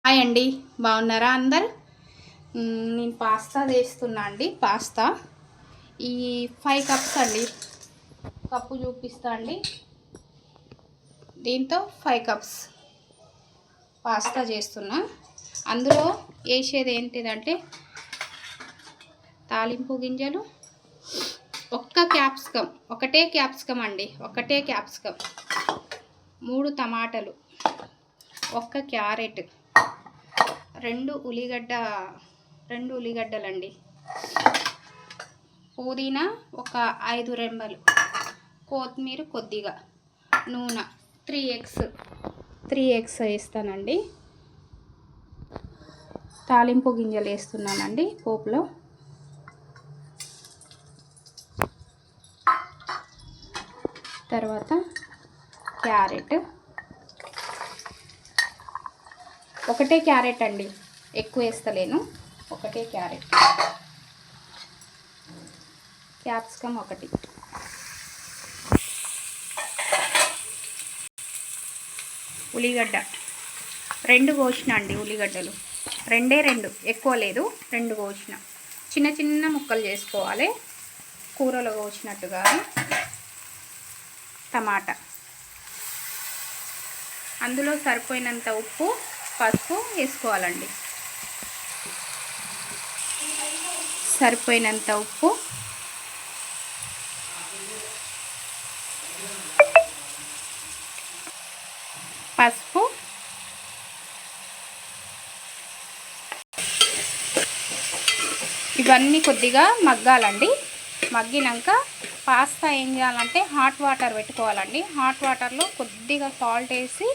Hi అండి, బాగున్నారా అందరు? నేను పాస్తా చేస్తున్నా అండి. పాస్తా ఈ 5 కప్స్ అండి. కప్పు చూపిస్తా అండి. దీంతో 5 కప్స్ పాస్తా చేస్తున్నా. అందులో వేసేది ఏంటిదంటే తాలింపు గింజలు, ఒకటే క్యాప్సికమ్ అండి, ఒకటే క్యాప్సికమ్, 3 టమాటాలు, 1 క్యారెట్, 2 ఉల్లిగడ్డలండి, పుదీనా 5 రెమ్మలు, కొత్తిమీర కొద్దిగా, నూనె 3 ఎగ్స్ వేస్తానండి. తాలింపు గింజలు వేస్తున్నానండి పోపులో. తర్వాత క్యారెట్, ఒకటే క్యారెట్ అండి, ఎక్కువ వేస్తలేను. ఒకటే క్యారెట్, క్యాప్సికమ్ 1, ఉల్లిగడ్డ 2 కోసిన అండి. ఉల్లిగడ్డలు 2 ఎక్కువ లేదు, 2 కోసిన. చిన్న చిన్న ముక్కలు చేసుకోవాలి, కూరలో కోసినట్టుగా. టమాటా, అందులో సరిపోయినంత ఉప్పు పసుపు వేసుకోవాలండి. సరిపోయినంత ఉప్పు, పసుపు, ఇవన్నీ కొద్దిగా మగ్గాలండి. మగ్గినాక పాస్తా ఏం చేయాలంటే హాట్ వాటర్ పెట్టుకోవాలండి. హాట్ వాటర్లో కొద్దిగా సాల్ట్ వేసి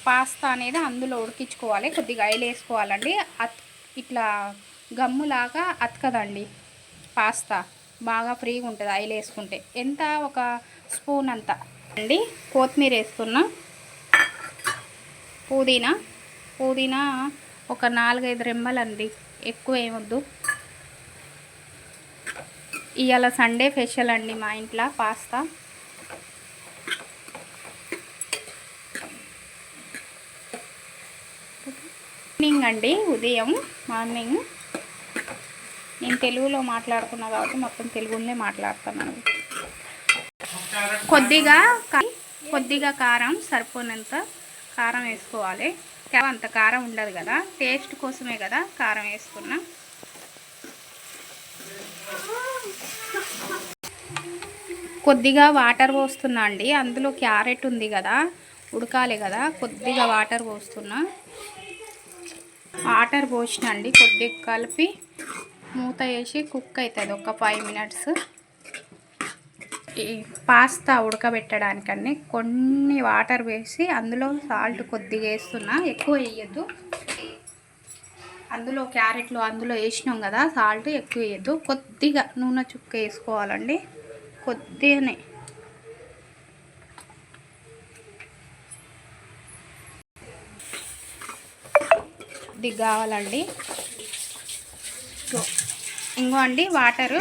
పాస్తా అనేది అందులో ఉడికించుకోవాలి. కొద్దిగా ఆయిల్ వేసుకోవాలండి. ఇట్లా గమ్ములాగా అతకదండి పాస్తా, బాగా ఫ్రీగా ఉంటుంది ఆయిల్ వేసుకుంటే. ఎంత ఒక స్పూన్ అంత అండి. కొత్తిమీర వేస్తున్నా, పుదీనా ఒక 4-5 రెమ్మలండి, ఎక్కువ ఏమొద్దు. ఇవాళ సండే స్పెషల్ అండి మా ఇంట్లో పాస్తా. మార్నింగ్ అండి, ఉదయం మార్నింగ్. నేను తెలుగులో మాట్లాడుకున్నా కాబట్టి మొత్తం తెలుగులోనే మాట్లాడుతున్నాను. కొద్దిగా కారం, సరిపోయినంత కారం వేసుకోవాలి. అంత కారం ఉండదు కదా, టేస్ట్ కోసమే కదా కారం వేసుకున్నా. కొద్దిగా వాటర్ పోస్తున్నా అండి. అందులో క్యారెట్ ఉంది కదా, ఉడకాలి కదా, కొద్దిగా వాటర్ పోస్తున్నా. వాటర్ పోసినండి, కొద్దిగా కలిపి మూత వేసి కుక్ అవుతుంది ఒక 5 మినిట్స్. ఈ పాస్తా ఉడకబెట్టడానికండి కొన్ని వాటర్ వేసి అందులో సాల్ట్ కొద్దిగా వేస్తున్నా, ఎక్కువ వేయద్దు. అందులో క్యారెట్లో అందులో వేసినాం కదా, సాల్ట్ ఎక్కువ వేయద్దు. కొద్దిగా నూనె చుక్క వేసుకోవాలండి, కొద్దిగానే. కొద్దిగా కావాలండి. ఇంకో అండి, వాటరు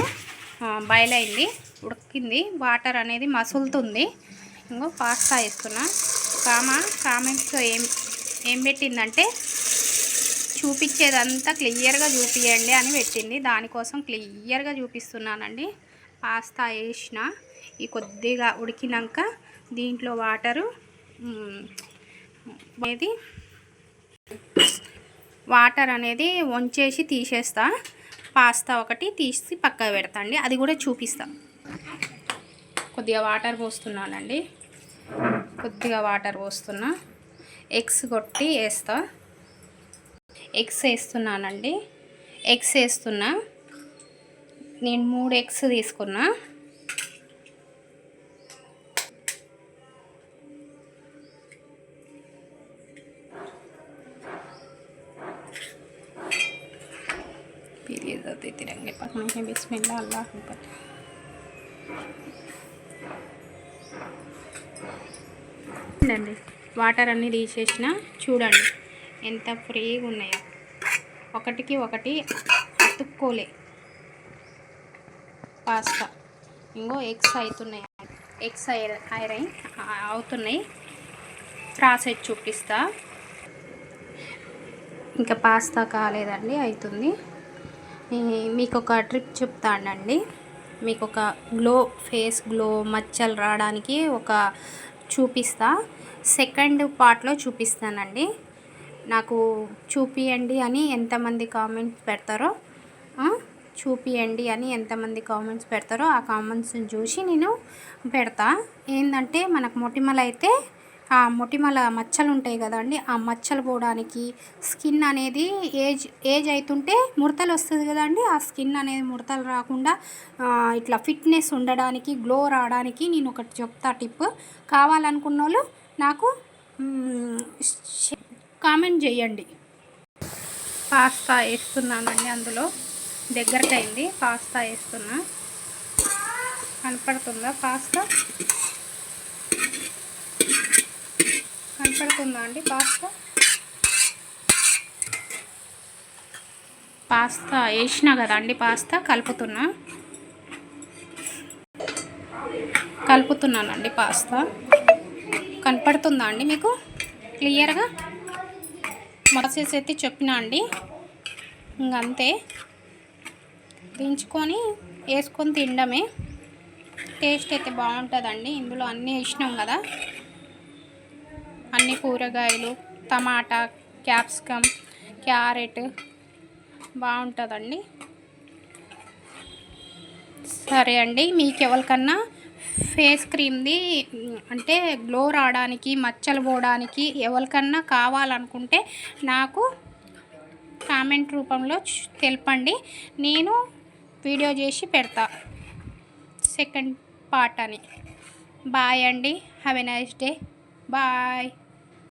బాయిల్ అయింది, ఉడికింది, వాటర్ అనేది మసులుతుంది. ఇంకో పాస్తా వేస్తున్నా. కామెంట్స్ ఏం పెట్టిందంటే చూపించేదంతా క్లియర్గా చూపియండి అని పెట్టింది. దానికోసం క్లియర్గా చూపిస్తున్నానండి. పాస్తా వేసిన ఈ కొద్దిగా ఉడికినాక దీంట్లో వాటరు వాటర్ అనేది వంచేసి తీసేస్తా. పాస్తా ఒకటి తీసి పక్కకు పెడతా అండి, అది కూడా చూపిస్తా. కొద్దిగా వాటర్ పోస్తున్నానండి, కొద్దిగా వాటర్ పోస్తున్నా. ఎగ్స్ కొట్టి వేస్తా. ఎగ్స్ వేస్తున్నానండి, ఎగ్స్ వేస్తున్నా. నేను 3 ఎగ్స్ తీసుకున్నా. బిస్మిల్లా అల్లాహ్ అక్బర్. అండి వాటర్ అన్నీ తీసేసిన, చూడండి ఎంత ఫ్రీగా ఉన్నాయో. ఒకటికి ఒకటి అతుక్కోలే పాస్తా. ఇంకో ఎగ్స్ అవుతున్నాయి, ఎగ్స్ అవుతున్నాయి. ప్రాసెస్ చూపిస్తా. ఇంకా పాస్తా కాలేదండి, అవుతుంది. మీకు ఒక ట్రిప్ చెప్తానండి. మీకు ఒక ఫేస్ గ్లో మచ్చలు రావడానికి ఒక చూపిస్తా. సెకండ్ పార్ట్లో చూపిస్తానండి. నాకు చూపియండి అని ఎంతమంది కామెంట్స్ పెడతారో చూపియండి అని ఎంతమంది కామెంట్స్ పెడతారో ఆ కామెంట్స్ని చూసి నేను పెడతా. ఏంటంటే మనకు మొటిమలు అయితే ఆ మొటిమల మచ్చలు ఉంటాయి కదండి, ఆ మచ్చలు పోవడానికి, స్కిన్ అనేది ఏజ్ అవుతుంటే ముడతలు వస్తుంది కదండి, ఆ స్కిన్ అనేది ముడతలు రాకుండా ఇట్లా ఫిట్నెస్ ఉండడానికి, గ్లో రావడానికి నేను ఒకటి చెప్తా టిప్. కావాలనుకున్న వాళ్ళు నాకు కామెంట్ చేయండి. పాస్తా వేస్తున్నానండి, అందులో దగ్గరకు అయింది. పాస్తా వేస్తున్నా, కనపడుతుందా? పాస్తా కనపడుతుందా అండి? పాస్తా వేసినా కదండి, పాస్తా కలుపుతున్నానండి. పాస్తా కనపడుతుందా అండి మీకు క్లియర్గా? ప్రాసెస్ అయితే చెప్పినా అండి, ఇంకంతే. దించుకొని వేసుకొని తినడమే. టేస్ట్ అయితే బాగుంటుందండి. ఇందులో అన్నీ వేసినాం కదా, అన్ని కూరగాయలు, టమాటా, క్యాప్సికమ్, క్యారెట్, బాగుంటుందండి. సరే అండి, మీకు ఎవరికన్నా ఫేస్ క్రీమ్ది అంటే గ్లో రావడానికి, మచ్చలు పోవడానికి ఎవరికన్నా కావాలనుకుంటే నాకు కామెంట్ రూపంలో తెలపండి. నేను వీడియో చేసి పెడతా సెకండ్ పార్ట్ అని. బాయ్ అండి, have a nice day. Bye.